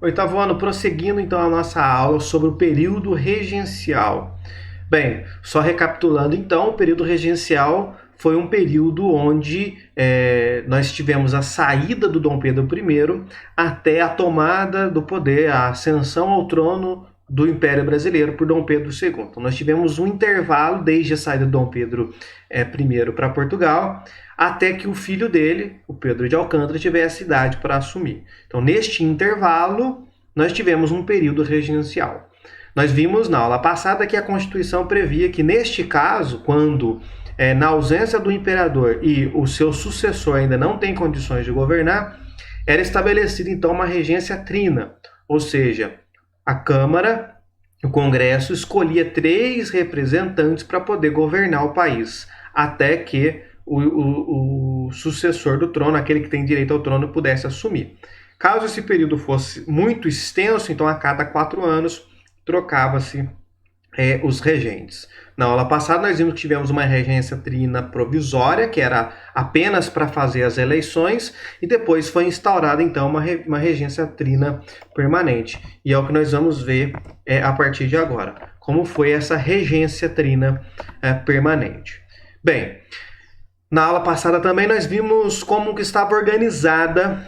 Oitavo ano, prosseguindo então a nossa aula sobre o período regencial. Bem, só recapitulando então, o período regencial foi um período onde nós tivemos a saída do Dom Pedro I até a tomada do poder, a ascensão ao trono do Império Brasileiro por Dom Pedro II. Então, nós tivemos um intervalo desde a saída do Dom Pedro I para Portugal até que o filho dele, o Pedro de Alcântara, tivesse idade para assumir. Então, neste intervalo, nós tivemos um período regencial. Nós vimos na aula passada que a Constituição previa que, neste caso, quando na ausência do imperador e o seu sucessor ainda não tem condições de governar, era estabelecida então uma regência trina, ou seja, a Câmara, o Congresso, escolhia 3 representantes para poder governar o país, até que o sucessor do trono, aquele que tem direito ao trono, pudesse assumir. Caso esse período fosse muito extenso, então a cada 4 anos trocava-se os regentes. Na aula passada nós vimos que tivemos uma regência trina provisória, que era apenas para fazer as eleições, e depois foi instaurada então uma regência trina permanente. E é o que nós vamos ver a partir de agora, como foi essa regência trina permanente. Bem, na aula passada também nós vimos como que estava organizada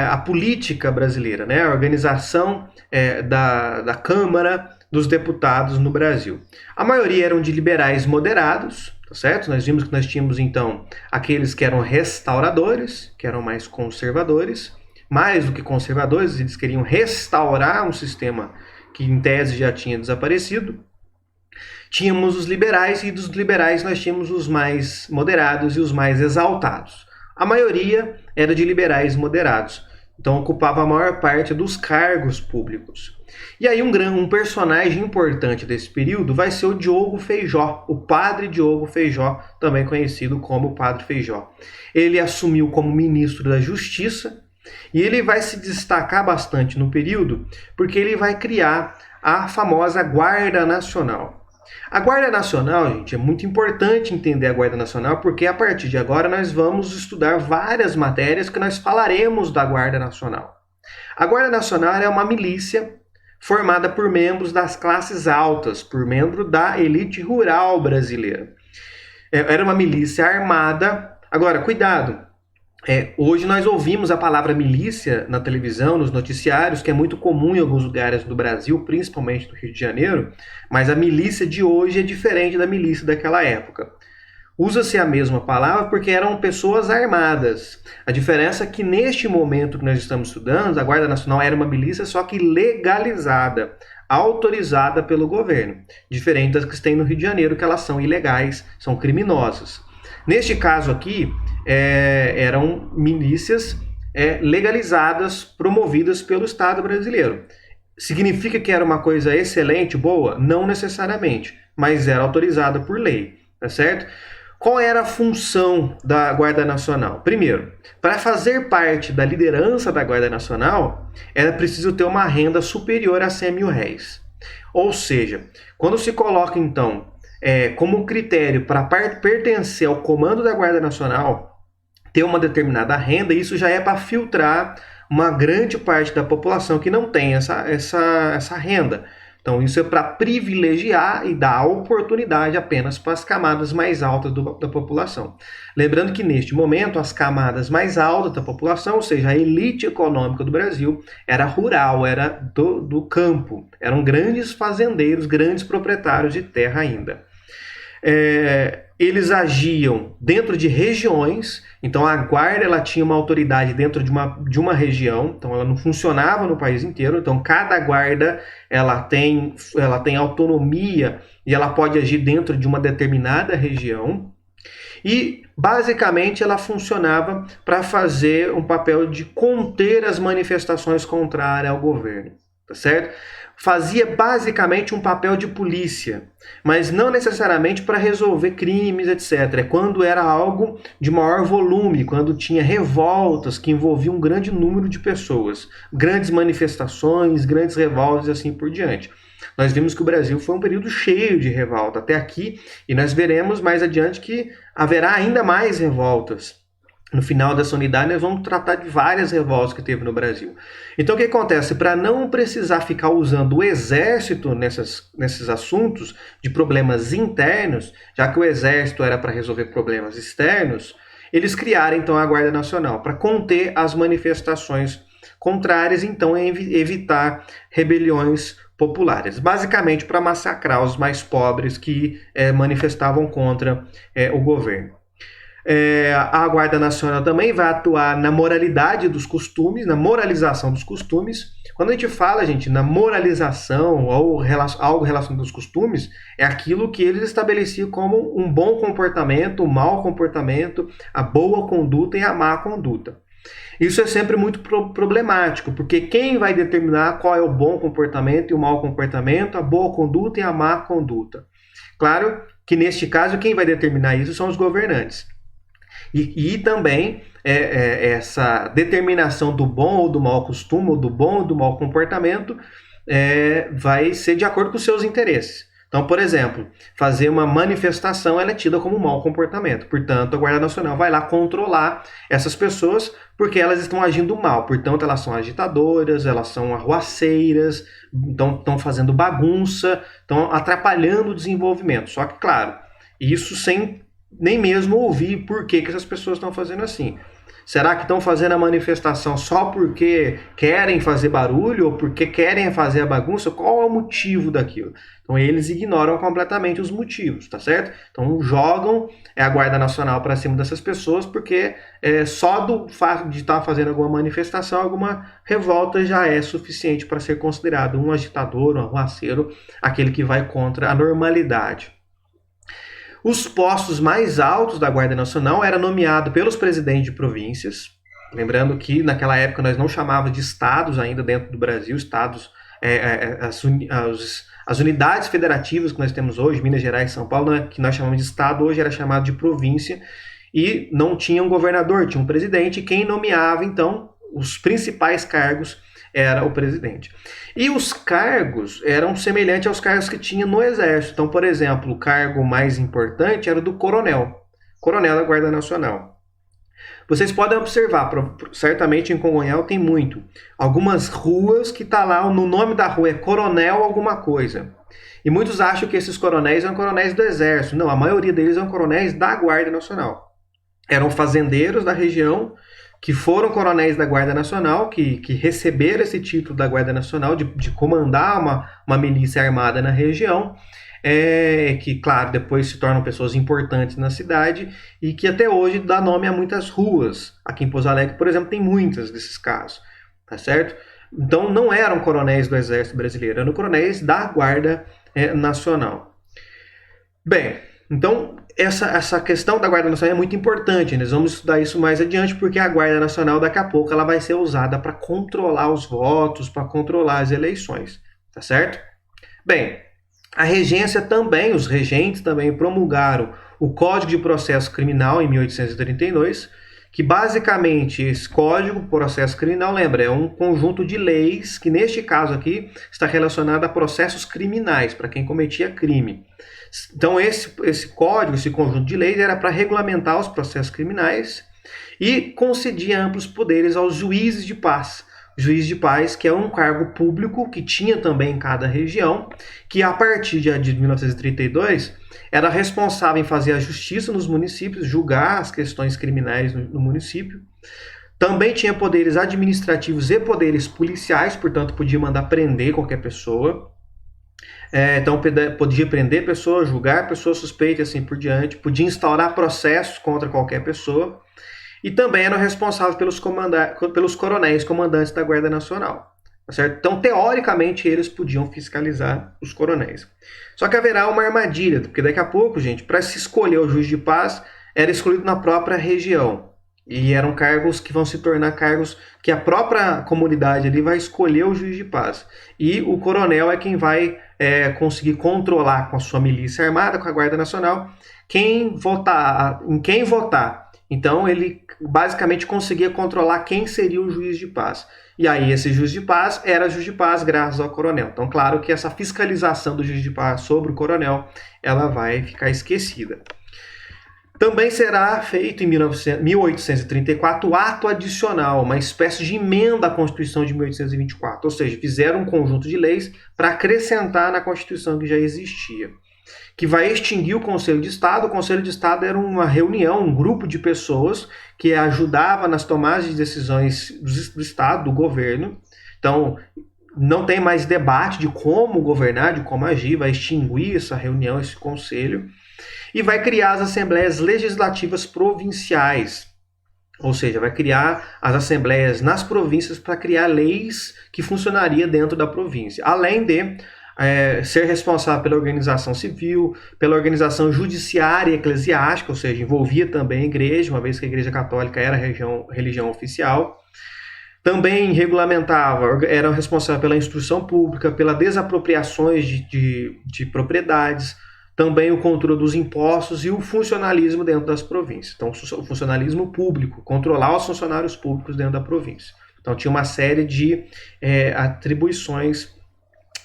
a política brasileira, né? A organização da Câmara dos Deputados no Brasil. A maioria eram de liberais moderados, tá certo? Nós vimos que nós tínhamos então aqueles que eram restauradores, que eram mais conservadores, mais do que conservadores, eles queriam restaurar um sistema que em tese já tinha desaparecido. Tínhamos os liberais, e dos liberais nós tínhamos os mais moderados e os mais exaltados. A maioria era de liberais moderados, então ocupava a maior parte dos cargos públicos. E aí um personagem importante desse período vai ser o Diogo Feijó, o padre Diogo Feijó, também conhecido como Padre Feijó. Ele assumiu como ministro da Justiça e ele vai se destacar bastante no período porque ele vai criar a famosa Guarda Nacional. A Guarda Nacional, gente, é muito importante entender a Guarda Nacional porque a partir de agora nós vamos estudar várias matérias que nós falaremos da Guarda Nacional. A Guarda Nacional é uma milícia formada por membros das classes altas, por membro da elite rural brasileira. Era uma milícia armada. Agora, cuidado! Hoje nós ouvimos a palavra milícia na televisão, nos noticiários, que é muito comum em alguns lugares do Brasil, principalmente no Rio de Janeiro, mas a milícia de hoje é diferente da milícia daquela época. Usa-se a mesma palavra porque eram pessoas armadas. A diferença é que neste momento que nós estamos estudando, a Guarda Nacional era uma milícia só que legalizada, autorizada pelo governo, diferente das que tem no Rio de Janeiro, que elas são ilegais, são criminosas. Neste caso aqui, eram milícias legalizadas, promovidas pelo Estado brasileiro. Significa que era uma coisa excelente, boa? Não necessariamente, mas era autorizada por lei, tá certo? Qual era a função da Guarda Nacional? Primeiro, para fazer parte da liderança da Guarda Nacional, era preciso ter uma renda superior a R$100.000. Ou seja, quando se coloca então como critério para pertencer ao comando da Guarda Nacional, ter uma determinada renda, isso já é para filtrar uma grande parte da população que não tem essa renda. Então isso é para privilegiar e dar oportunidade apenas para as camadas mais altas da população. Lembrando que neste momento as camadas mais altas da população, ou seja, a elite econômica do Brasil, era rural, era do campo, eram grandes fazendeiros, grandes proprietários de terra ainda. Eles agiam dentro de regiões, então a guarda ela tinha uma autoridade dentro de uma região, então ela não funcionava no país inteiro, então cada guarda ela tem autonomia e ela pode agir dentro de uma determinada região e basicamente ela funcionava para fazer um papel de conter as manifestações contrárias ao governo, tá certo? Fazia basicamente um papel de polícia, mas não necessariamente para resolver crimes, etc. Quando era algo de maior volume, quando tinha revoltas que envolviam um grande número de pessoas, grandes manifestações, grandes revoltas e assim por diante. Nós vimos que o Brasil foi um período cheio de revolta até aqui, e nós veremos mais adiante que haverá ainda mais revoltas. no final dessa unidade, nós vamos tratar de várias revoltas que teve no Brasil. Então, o que acontece? Para não precisar ficar usando o exército nesses assuntos de problemas internos, já que o exército era para resolver problemas externos, eles criaram, então, a Guarda Nacional para conter as manifestações contrárias, então, evitar rebeliões populares. Basicamente, para massacrar os mais pobres que manifestavam contra o governo. A Guarda Nacional também vai atuar na moralidade dos costumes, na moralização dos costumes. Quando a gente fala, gente, na moralização ou algo relacionado aos costumes, é aquilo que eles estabeleciam como um bom comportamento, um mau comportamento, a boa conduta e a má conduta. Isso é sempre muito problemático, porque quem vai determinar qual é o bom comportamento e o mau comportamento, a boa conduta e a má conduta? Claro que neste caso quem vai determinar isso são os governantes. E também essa determinação do bom ou do mau costume, ou do bom ou do mau comportamento, vai ser de acordo com os seus interesses. Então, por exemplo, fazer uma manifestação ela é tida como um mau comportamento. Portanto, a Guarda Nacional vai lá controlar essas pessoas porque elas estão agindo mal. Portanto, elas são agitadoras, elas são arruaceiras, estão fazendo bagunça, estão atrapalhando o desenvolvimento. Só que, claro, isso sem nem mesmo ouvir por que essas pessoas estão fazendo assim. Será que estão fazendo a manifestação só porque querem fazer barulho ou porque querem fazer a bagunça? Qual é o motivo daquilo? Então eles ignoram completamente os motivos, tá certo? Então jogam a Guarda Nacional para cima dessas pessoas porque só do fato de estar fazendo alguma manifestação, alguma revolta já é suficiente para ser considerado um agitador, um arruaceiro, aquele que vai contra a normalidade. Os postos mais altos da Guarda Nacional eram nomeados pelos presidentes de províncias. Lembrando que naquela época nós não chamávamos de estados ainda dentro do Brasil. Estados, as unidades federativas que nós temos hoje, Minas Gerais e São Paulo, que nós chamamos de estado, hoje era chamado de província. E não tinha um governador, tinha um presidente. E quem nomeava, então, os principais cargos era o presidente. E os cargos eram semelhantes aos cargos que tinha no Exército. Então, por exemplo, o cargo mais importante era o do coronel da Guarda Nacional. Vocês podem observar, certamente em Congonhal tem muito, algumas ruas que está lá, no nome da rua é Coronel alguma coisa. E muitos acham que esses coronéis são coronéis do Exército. Não, a maioria deles são coronéis da Guarda Nacional. Eram fazendeiros da região, que foram coronéis da Guarda Nacional, que receberam esse título da Guarda Nacional de comandar uma milícia armada na região, que, claro, depois se tornam pessoas importantes na cidade e que até hoje dá nome a muitas ruas. Aqui em Pouso Alegre, por exemplo, tem muitos desses casos, tá certo? Então não eram coronéis do Exército Brasileiro, eram coronéis da Guarda Nacional. Bem, então essa questão da Guarda Nacional é muito importante, nós vamos estudar isso mais adiante, porque a Guarda Nacional daqui a pouco ela vai ser usada para controlar os votos, para controlar as eleições, tá certo? Bem, a regência também, os regentes também promulgaram o Código de Processo Criminal em 1832, que basicamente esse Código de Processo Criminal, lembra, é um conjunto de leis que neste caso aqui está relacionado a processos criminais, para quem cometia crime. Então esse código, esse conjunto de leis era para regulamentar os processos criminais e concedia amplos poderes aos juízes de paz. Juiz de paz, que é um cargo público que tinha também em cada região, que a partir de 1932 era responsável em fazer a justiça nos municípios, julgar as questões criminais no município. Também tinha poderes administrativos e poderes policiais, portanto podia mandar prender qualquer pessoa. Então podia prender pessoas, julgar pessoas suspeitas e assim por diante, podia instaurar processos contra qualquer pessoa. E também eram responsáveis pelos coronéis comandantes da Guarda Nacional. Tá certo? Então, teoricamente, eles podiam fiscalizar os coronéis. Só que haverá uma armadilha, porque daqui a pouco, gente, para se escolher o juiz de paz, era escolhido na própria região. E eram cargos que vão se tornar cargos que a própria comunidade ali vai escolher o juiz de paz. E o coronel é quem vai conseguir controlar com a sua milícia armada, com a Guarda Nacional, em quem votar. Então ele basicamente conseguia controlar quem seria o juiz de paz. E aí esse juiz de paz era juiz de paz graças ao coronel. Então claro que essa fiscalização do juiz de paz sobre o coronel, ela vai ficar esquecida. Também será feito em 1834 o ato adicional, uma espécie de emenda à Constituição de 1824, ou seja, fizeram um conjunto de leis para acrescentar na Constituição que já existia, que vai extinguir o Conselho de Estado. O Conselho de Estado era uma reunião, um grupo de pessoas que ajudava nas tomadas de decisões do Estado, do governo. Então, não tem mais debate de como governar, de como agir, vai extinguir essa reunião, esse conselho, e vai criar as assembleias legislativas provinciais, ou seja, vai criar as assembleias nas províncias para criar leis que funcionariam dentro da província, além de ser responsável pela organização civil, pela organização judiciária e eclesiástica, ou seja, envolvia também a igreja, uma vez que a igreja católica era a religião oficial. Também regulamentava, era responsável pela instrução pública, pelas desapropriações de propriedades, também o controle dos impostos e o funcionalismo dentro das províncias. Então, o funcionalismo público, controlar os funcionários públicos dentro da província. Então, tinha uma série de atribuições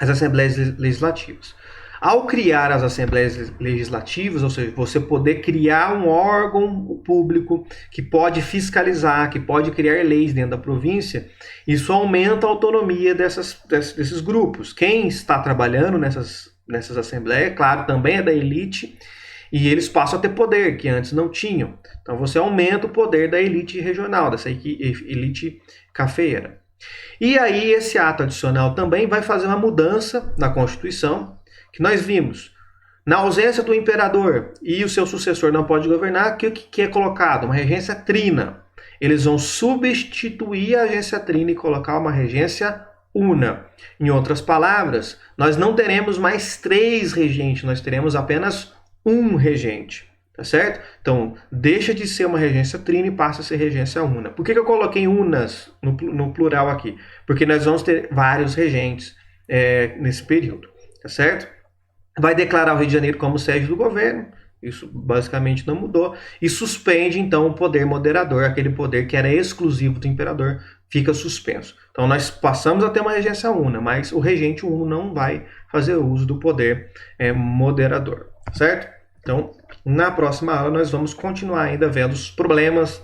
às assembleias legislativas. Ao criar as assembleias legislativas, ou seja, você poder criar um órgão público que pode fiscalizar, que pode criar leis dentro da província, isso aumenta a autonomia desses grupos. Quem está trabalhando nessas assembleias, claro, também é da elite, e eles passam a ter poder, que antes não tinham. Então você aumenta o poder da elite regional, dessa elite cafeeira. E aí esse ato adicional também vai fazer uma mudança na Constituição, que nós vimos. Na ausência do imperador e o seu sucessor não pode governar, o que é colocado? Uma regência trina. Eles vão substituir a regência trina e colocar uma regência una. Em outras palavras, nós não teremos mais 3 regentes, nós teremos apenas um regente. Tá certo? Então, deixa de ser uma regência trina e passa a ser regência una. Por que eu coloquei unas no plural aqui? Porque nós vamos ter vários regentes nesse período. Tá certo? Vai declarar o Rio de Janeiro como sede do governo, isso basicamente não mudou, e suspende então o poder moderador, aquele poder que era exclusivo do imperador, fica suspenso. Então nós passamos a ter uma regência una, mas o regente uno não vai fazer uso do poder moderador, certo? Então, na próxima aula nós vamos continuar ainda vendo os problemas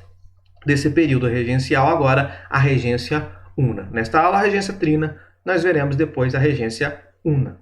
desse período regencial, agora a regência una. Nesta aula, a regência trina, nós veremos depois a regência una.